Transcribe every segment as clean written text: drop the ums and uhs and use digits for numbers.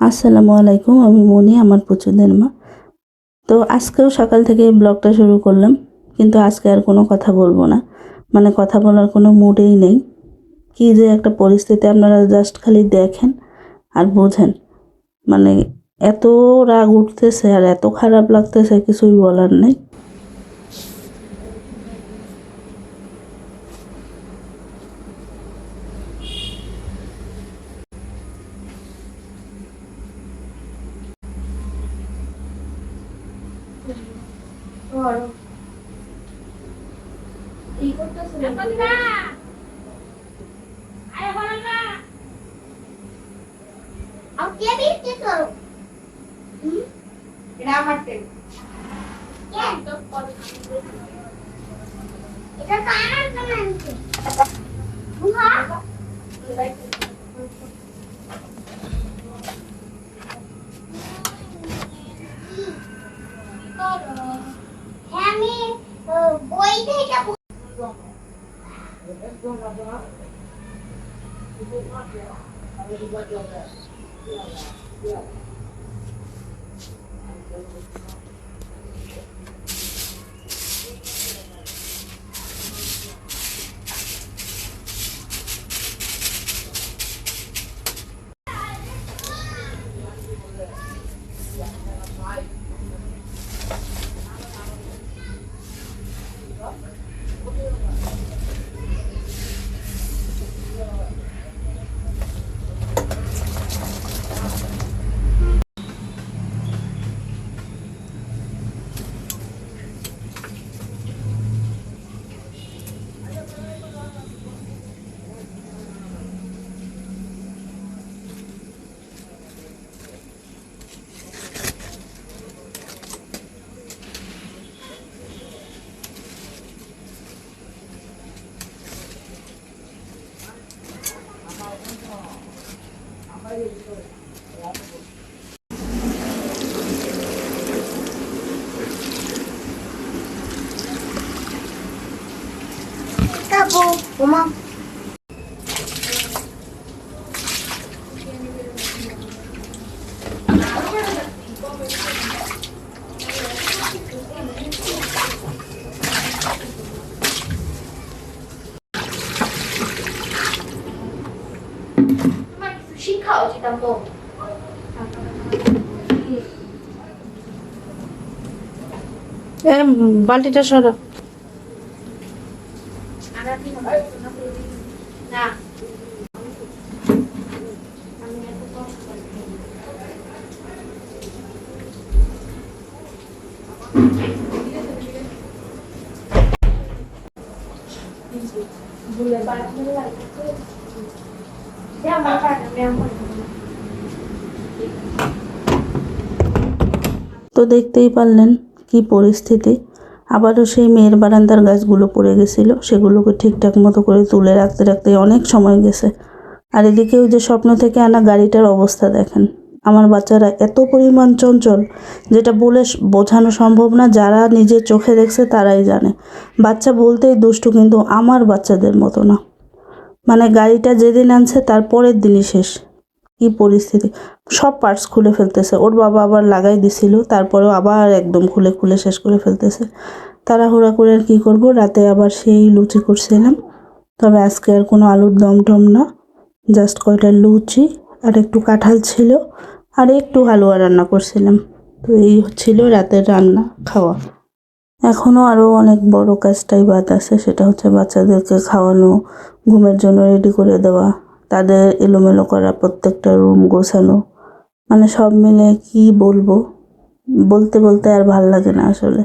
আসসালামু আলাইকুম, আমি মনি, আমার পুচুদের মা। তো আজকেও সকাল থেকে ব্লগটা শুরু করলাম, কিন্তু আজকে আর কোনো কথা বলবো না। মানে কথা বলার কোনো মুডেই নেই। কি যে একটা পরিস্থিতি, আপনারা জাস্ট খালি দেখেন আর বোঝেন। মানে এত রাগ উঠতেছে আর এত খারাপ লাগতেছে, কিছুই বলার নেই। আমি বই থেকে কাবু ওমা শিক্ষা উচিত তো বালতিটা সরা। না তো দেখতেই পারলেন কি পরিস্থিতি। আবারও সেই মেয়ের বারান্দার গাছগুলো পড়ে গেছিলো, সেগুলোকে ঠিকঠাক মতো করে তুলে রাখতে রাখতে অনেক সময় গেছে। আর এদিকে ওই যে স্বপ্ন থেকে আনা গাড়িটার অবস্থা দেখেন। আমার বাচ্চারা এত পরিমাণ চঞ্চল, যেটা বলে বোঝানো সম্ভব না। যারা নিজের চোখে দেখছে তারাই জানে। বাচ্চা বলতেই দুষ্টু, কিন্তু আমার বাচ্চাদের মতো না। মানে গাড়িটা যেদিন আনছে তার পরের দিনই শেষ। কি পরিস্থিতি, সব পার্টস খুলে ফেলতেছে। ওর বাবা আবার লাগাই দিছিল, তারপরেও আবার একদম খুলে খুলে শেষ করে ফেলতেছে। তাড়াহুড়া করে আর কী করবো, রাতে আবার সেই লুচি করছিলাম। তবে আজকে আর কোনো আলুর দম টম না, জাস্ট কয়টা লুচি আর একটু কাঁঠাল ছিল আর একটু হালুয়া রান্না করছিলাম। তো এই ছিল রাতের রান্না খাওয়া। এখনও আরও অনেক বড় কাজটাই বাদ আছে, সেটা হচ্ছে বাচ্চাদেরকে খাওয়ানো, ঘুমের জন্য রেডি করে দেওয়া, তাদের এলোমেলো করা প্রত্যেকটা রুম গোছানো। মানে সব মিলে কি বলবো, বলতে বলতে আর ভাল লাগে না আসলে।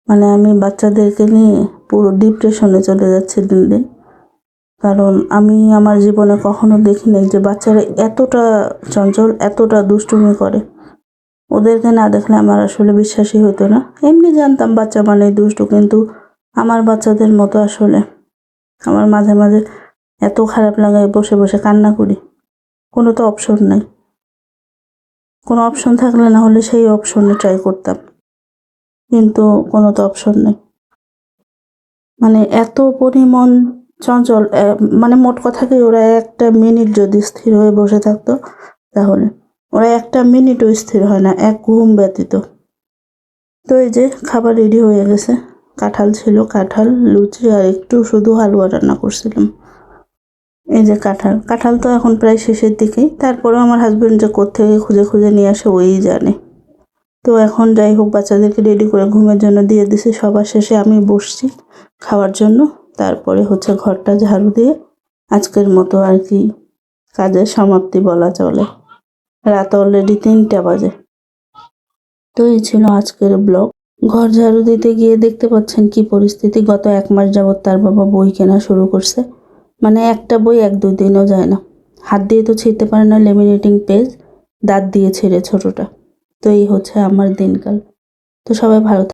মানে আমি বাচ্চাদেরকে নিয়ে পুরো ডিপ্রেশনে চলে যাচ্ছি দিন দিন। কারণ আমি আমার জীবনে কখনো দেখি নাই যে বাচ্চারা এতটা চঞ্চল, এতটা দুষ্টুমি করে। ওদেরকে না দেখলে আমার আসলে বিশ্বাসই হতো না। এমনি জানতাম বাচ্চা মানেই দুষ্টু, কিন্তু আমার বাচ্চাদের মতো আসলে। আমার মাঝে মাঝে এত খারাপ লাগে, বসে বসে কান্না করি। কোনো তো অপশন নাই। কোনো অপশন থাকলে না হলে সেই অপশনে ট্রাই করতাম, কিন্তু কোনো তো অপশন নেই। মানে এত পরিমাণ চঞ্চল, মানে মোট কথা কি, ওরা একটা মিনিট যদি স্থির হয়ে বসে থাকতো তাহলে ওরা একটা মিনিটও স্থির হয় না, এক ঘুম ব্যতীত। তো এই যে খাবার রেডি হয়ে গেছে। কাঁঠাল ছিল, কাঁঠাল, লুচি আর একটু শুধু হালুয়া রান্না করছিলাম। এই যে কাঁঠাল তো এখন প্রায় শেষের দিকেই, তারপরেও আমার হাজবেন্ড যে কোত্থেকে খুঁজে খুঁজে নিয়ে আসে ওই জানে। তো এখন যাই হোক, বাচ্চাদেরকে রেডি করে ঘুমের জন্য দিয়ে দিছি। সবার শেষে আমি বসছি খাওয়ার জন্য। তারপরে হচ্ছে ঘরটা ঝাড়ু দিয়ে আজকের মতো আর কি কাজের সমাপ্তি বলা চলে। রাত অলরেডি 3টা বাজে। তো এই ছিল আজকের ব্লগ। ঘর ঝাড়ু দিতে গিয়ে দেখতে পাচ্ছেন কি পরিস্থিতি। গত 1 মাস যাবৎ তার বাবা বই কেনা শুরু করছে, মানে একটা বই 1-2 দিনও যায় না। হাত দিয়ে তো ছিঁড়তে পারে না লেমিনেটিং পেজ, দাঁত দিয়ে ছিঁড়ে ছোটটা। তো এই হচ্ছে আমার দিনকাল। তো সবাই ভালো